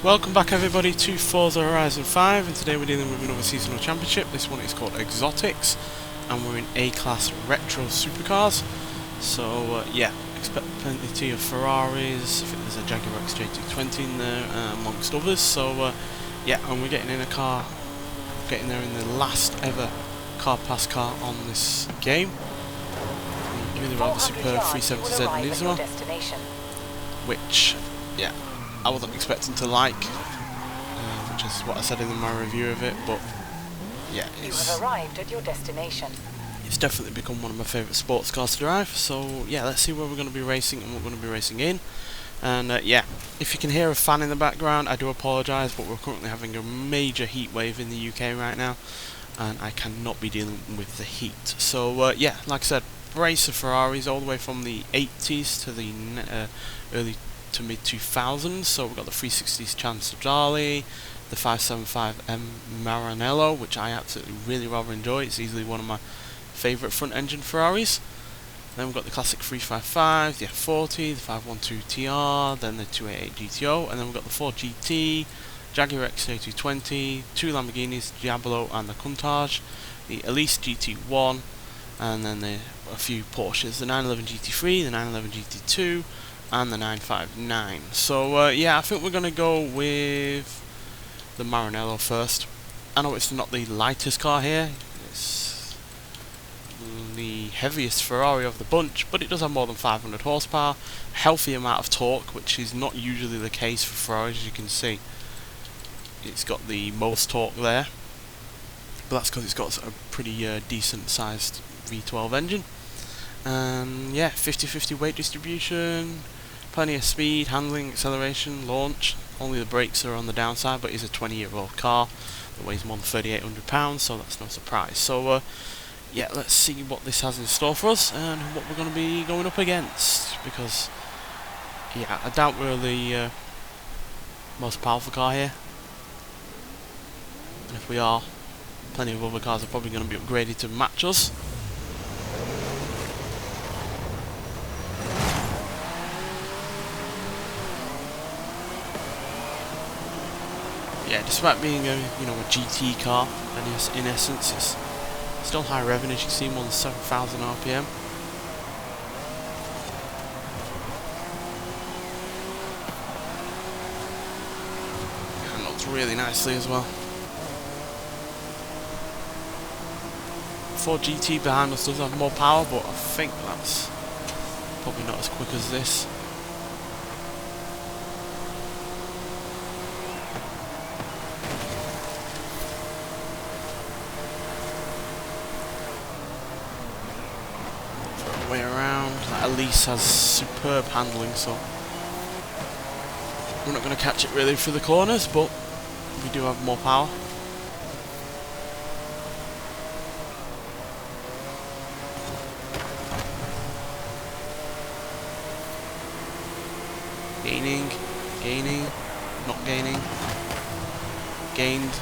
Welcome back everybody to Forza Horizon 5, and today we're dealing with another seasonal championship. This one is called Exotics and we're in A-Class Retro Supercars. So yeah, expect plenty of Ferraris. I think there's a Jaguar XJ220 in there amongst others. So yeah, and we're getting in a car, getting there in the last ever car pass car on this game. Really rather superb 370Z Nismo, which yeah, I wasn't expecting to like, which is what I said in my review of it, but yeah, you have arrived at your destination. It's definitely become one of my favourite sports cars to drive. So yeah, let's see where we're going to be racing and what we're going to be racing in. And yeah, if you can hear a fan in the background, I do apologise, but we're currently having a major heat wave in the UK right now, and I cannot be dealing with the heat. So yeah, like I said, race of Ferraris all the way from the 80s to the early to mid 2000s. So we've got the 360s Charlie, the 575M Maranello, which I absolutely really rather enjoy. It's easily one of my favourite front engine Ferraris. Then we've got the classic 355, the F40, the 512 TR, then the 288 GTO, and then we've got the Ford GT, Jaguar XJ220, two Lamborghinis, Diablo and the Countach, the Elise GT1, and then a few Porsches, the 911 GT3, the 911 GT2, and the 959. So yeah, I think we're going to go with the Maranello first. I know it's not the lightest car here, it's the heaviest Ferrari of the bunch, but it does have more than 500 horsepower, a healthy amount of torque, which is not usually the case for Ferraris. As you can see, it's got the most torque there, but that's because it's got a pretty decent sized V12 engine. And yeah, 50-50 weight distribution, plenty of speed, handling, acceleration, launch. Only the brakes are on the downside, but it's a 20-year-old car that weighs more than 3,800 pounds, so that's no surprise. So yeah, let's see what this has in store for us and what we're going to be going up against, because yeah, I doubt we're the most powerful car here, and if we are, plenty of other cars are probably going to be upgraded to match us. Yeah, despite being a a GT car, and in essence it's still high revving, as you can see, more than 7,000 RPM. Handles really nicely as well. Ford GT behind us does have more power, but I think that's probably not as quick as this. Way around. That Elise has superb handling, so we're not going to catch it really through the corners, but we do have more power. Gaining, not gaining, gained.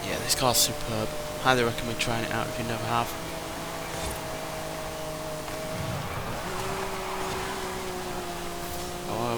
Yeah, this car's superb. Highly recommend trying it out if you never have.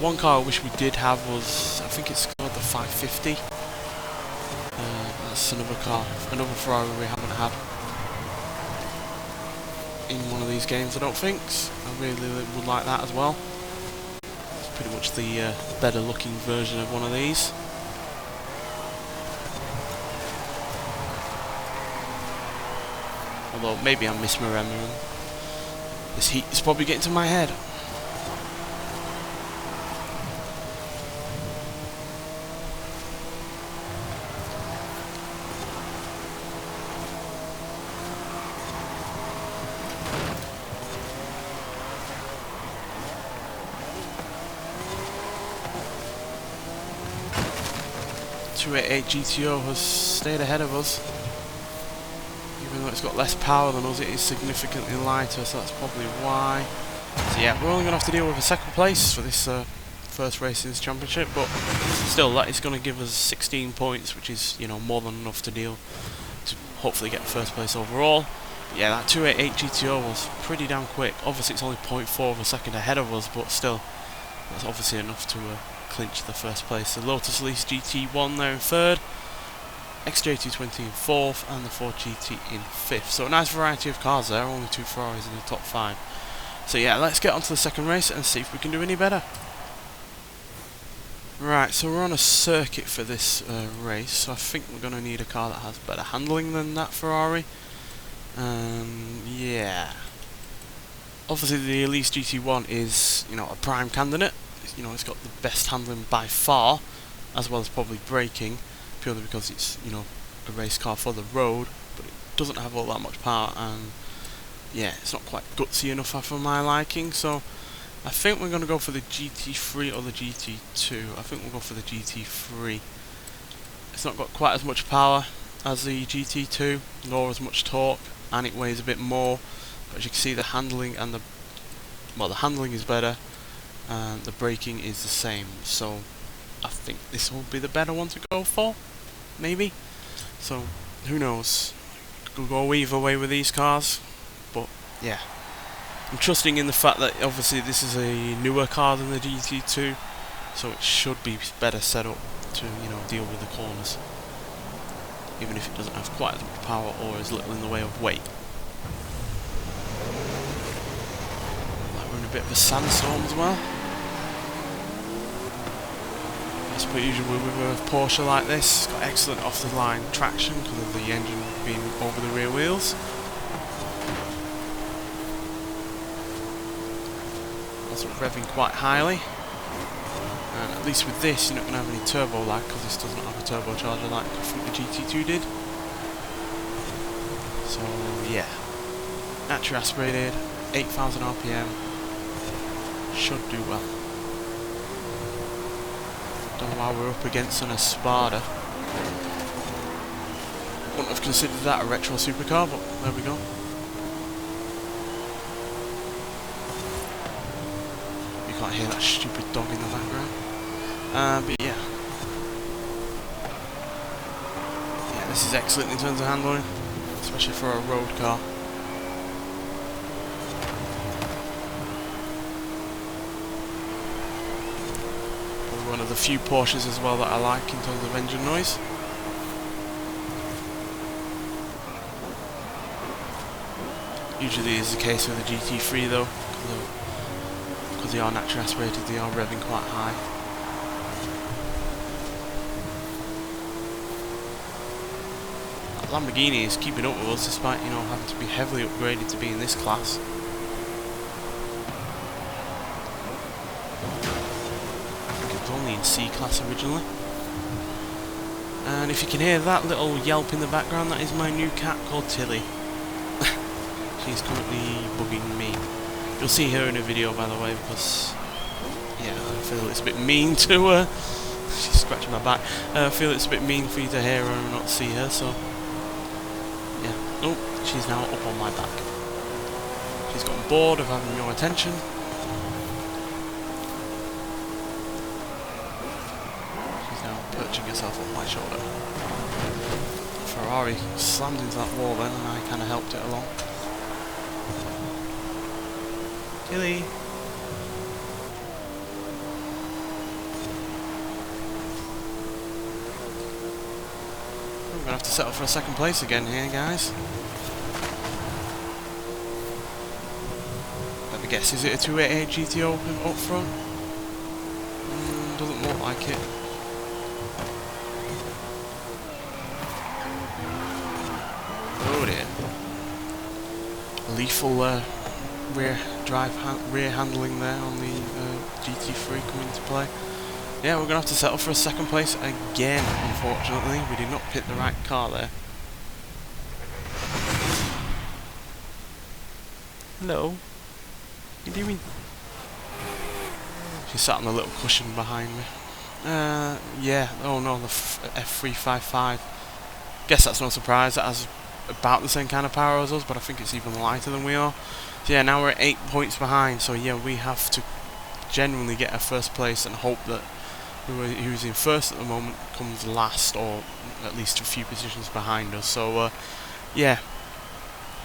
One car I wish we did have was, I think it's called the 550. That's another car, another Ferrari we haven't had in one of these games, I don't think. I really would like that as well. It's pretty much the better looking version of one of these. Although maybe I'm misremembering. This heat is probably getting to my head. The 288 GTO has stayed ahead of us. Even though it's got less power than us, it is significantly lighter, so that's probably why. So yeah, we're only going to have to deal with a second place for this first race in this championship, but still, that is going to give us 16 points, which is more than enough to deal to hopefully get first place overall. Yeah, that 288 GTO was pretty damn quick. Obviously it's only 0.4 of a second ahead of us, but still, That's obviously enough to clinch the first place. The Lotus Elise GT1 there in third, XJ220 in fourth, and the Ford GT in fifth. So a nice variety of cars there, only 2 Ferraris in the top 5. So yeah, let's get on to the second race and see if we can do any better. Right, so we're on a circuit for this race, so I think we're going to need a car that has better handling than that Ferrari. Yeah. Obviously the Elise GT1 is, you know, a prime candidate. You know, it's got the best handling by far, as well as probably braking, purely because it's, you know, a race car for the road, but it doesn't have all that much power, and yeah, it's not quite gutsy enough for my liking, so I think we're going to go for the GT3 or the GT2. I think we'll go for the GT3. It's not got quite as much power as the GT2, nor as much torque, and it weighs a bit more. But as you can see, the handling and the handling is better, and the braking is the same. So I think this will be the better one to go for, maybe. So who knows? Could go either way with these cars, but yeah. I'm trusting in the fact that obviously this is a newer car than the GT2, so it should be better set up to, you know, deal with the corners, even if it doesn't have quite as much power or as little in the way of weight. Like, we're in a bit of a sandstorm as well. As per usual with a Porsche like this, it's got excellent off the line traction because of the engine being over the rear wheels. Revving quite highly, and at least with this you're not going to have any turbo lag because this doesn't have a turbocharger like I think the GT2 did. So yeah, naturally aspirated, 8,000 RPM, should do well. Don't know why we're up against an Espada. Wouldn't have considered that a retro supercar, but there we go. Can't hear that stupid dog in the background. But yeah. Yeah, this is excellent in terms of handling, especially for a road car. Probably one of the few Porsches as well that I like in terms of engine noise. Usually is the case with the GT3 though, because they are naturally aspirated, they are revving quite high. That Lamborghini is keeping up with us despite, you know, having to be heavily upgraded to be in this class. I think it was only in C class originally. And if you can hear that little yelp in the background, that is my new cat called Tilly. She's currently bugging me. You'll see her in a video, by the way, because yeah, I feel it's a bit mean to she's scratching my back. I feel it's a bit mean for you to hear her and not see her, so yeah. Oh, she's now up on my back. She's gotten bored of having no attention. She's now perching herself on my shoulder. Ferrari slammed into that wall then, and I kind of helped it along. Tilly. I'm gonna have to settle for a second place again here, guys. Let me guess, is it a 288 GTO up front? Doesn't look like it. Oh dear. Lethal rear handling there on the GT3 coming into play. Yeah, we're going to have to settle for a second place again, unfortunately. We did not pick the right car there. Hello. What are you doing? She sat on the little cushion behind me. Yeah, oh no, the F355. Guess that's no surprise, that has about the same kind of power as us, but I think it's even lighter than we are. So yeah, now we're at 8 points behind, so yeah, we have to genuinely get a first place and hope that who's in first at the moment comes last, or at least a few positions behind us. So yeah,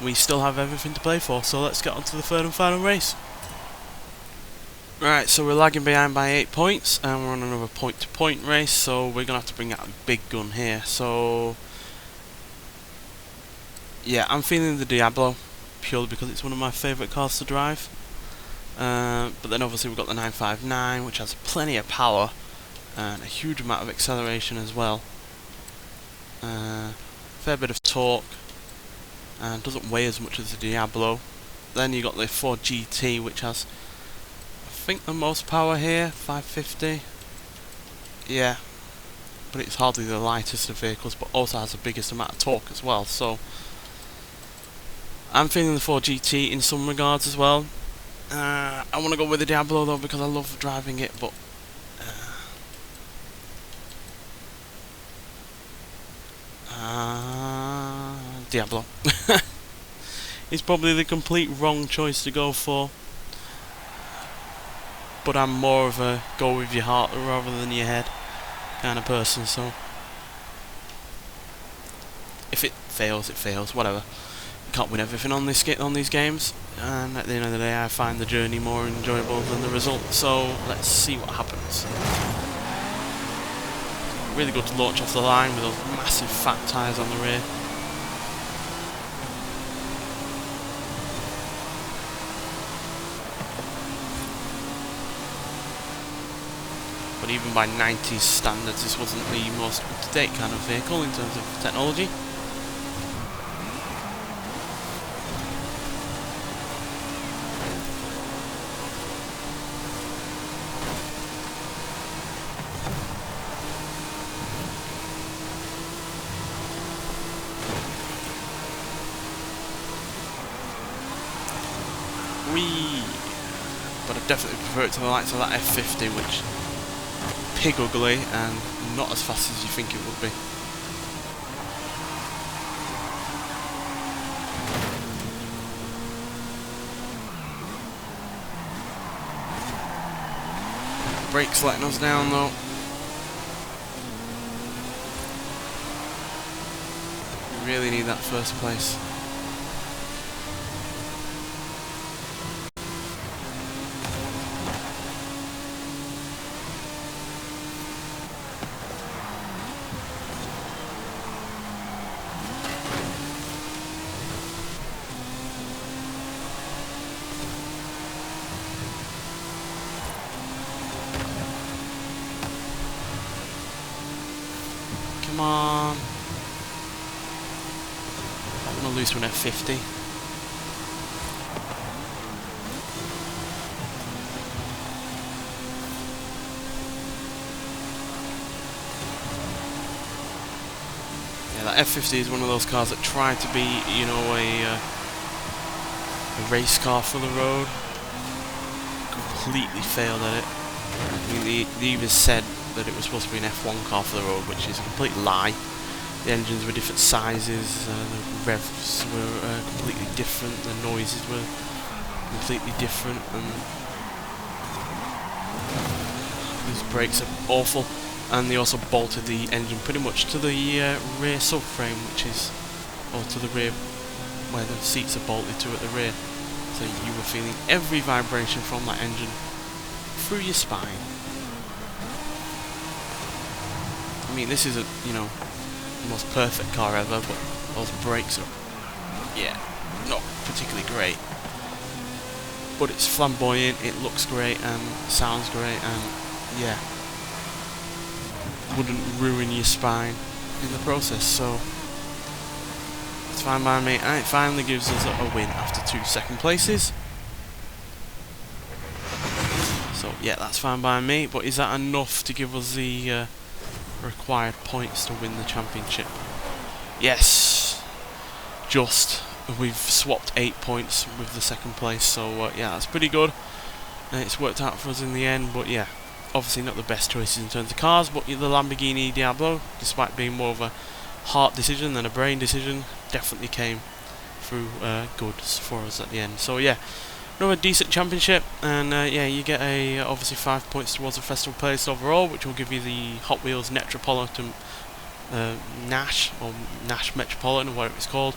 we still have everything to play for, so let's get on to the third and final race. Right, so we're lagging behind by 8 points, and we're on another point-to-point race, so we're going to have to bring out a big gun here. So, yeah, I'm feeling the Diablo, purely because it's one of my favourite cars to drive. But then obviously we've got the 959, which has plenty of power, and a huge amount of acceleration as well. Fair bit of torque, and doesn't weigh as much as the Diablo. Then you got the Ford GT, which has, I think, the most power here, 550. Yeah, but it's hardly the lightest of vehicles, but also has the biggest amount of torque as well. So I'm feeling the Ford GT in some regards as well. I want to go with the Diablo though because I love driving it, but Diablo. It's probably the complete wrong choice to go for, but I'm more of a go with your heart rather than your head kind of person, so if it fails, it fails, whatever. You can't win everything on these games, and at the end of the day I find the journey more enjoyable than the result, so let's see what happens. Really good to launch off the line with those massive fat tyres on the rear. But even by 90s standards, this wasn't the most up-to-date kind of vehicle in terms of technology. But I definitely prefer it to the likes of that F50, which pig ugly and not as fast as you think it would be. Brakes letting us down though. We really need that first place. Come on. I'm going to lose to an F50. Yeah, that F50 is one of those cars that try to be, you know, a race car for the road. Completely failed at it. I mean, they even said that it was supposed to be an F1 car for the road, which is a complete lie. The engines were different sizes, the revs were completely different, the noises were completely different, and these brakes are awful. And they also bolted the engine pretty much to the rear subframe, which is, or to the rear where the seats are bolted to at the rear. So you were feeling every vibration from that engine through your spine. I mean, this is a, you know, the most perfect car ever, but those brakes are, yeah, not particularly great. But it's flamboyant, it looks great, and sounds great, and yeah, wouldn't ruin your spine in the process, so it's fine by me, and it finally gives us a win after 2 second places. So yeah, that's fine by me, but is that enough to give us the required points to win the championship? Yes, just. We've swapped 8 points with the second place, so yeah, that's pretty good. It's worked out for us in the end, but yeah, obviously not the best choices in terms of cars, but the Lamborghini Diablo, despite being more of a heart decision than a brain decision, definitely came through goods for us at the end. So yeah, another decent championship, and yeah, you get obviously 5 points towards the festival place overall, which will give you the Hot Wheels Metropolitan Nash, or Nash Metropolitan, or whatever it's called,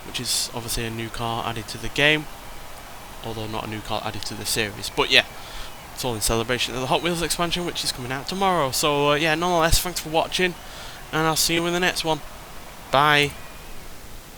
which is obviously a new car added to the game, although not a new car added to the series. But yeah, It's all in celebration of the Hot Wheels expansion, which is coming out tomorrow. So yeah, nonetheless, thanks for watching, and I'll see you in the next one. Bye.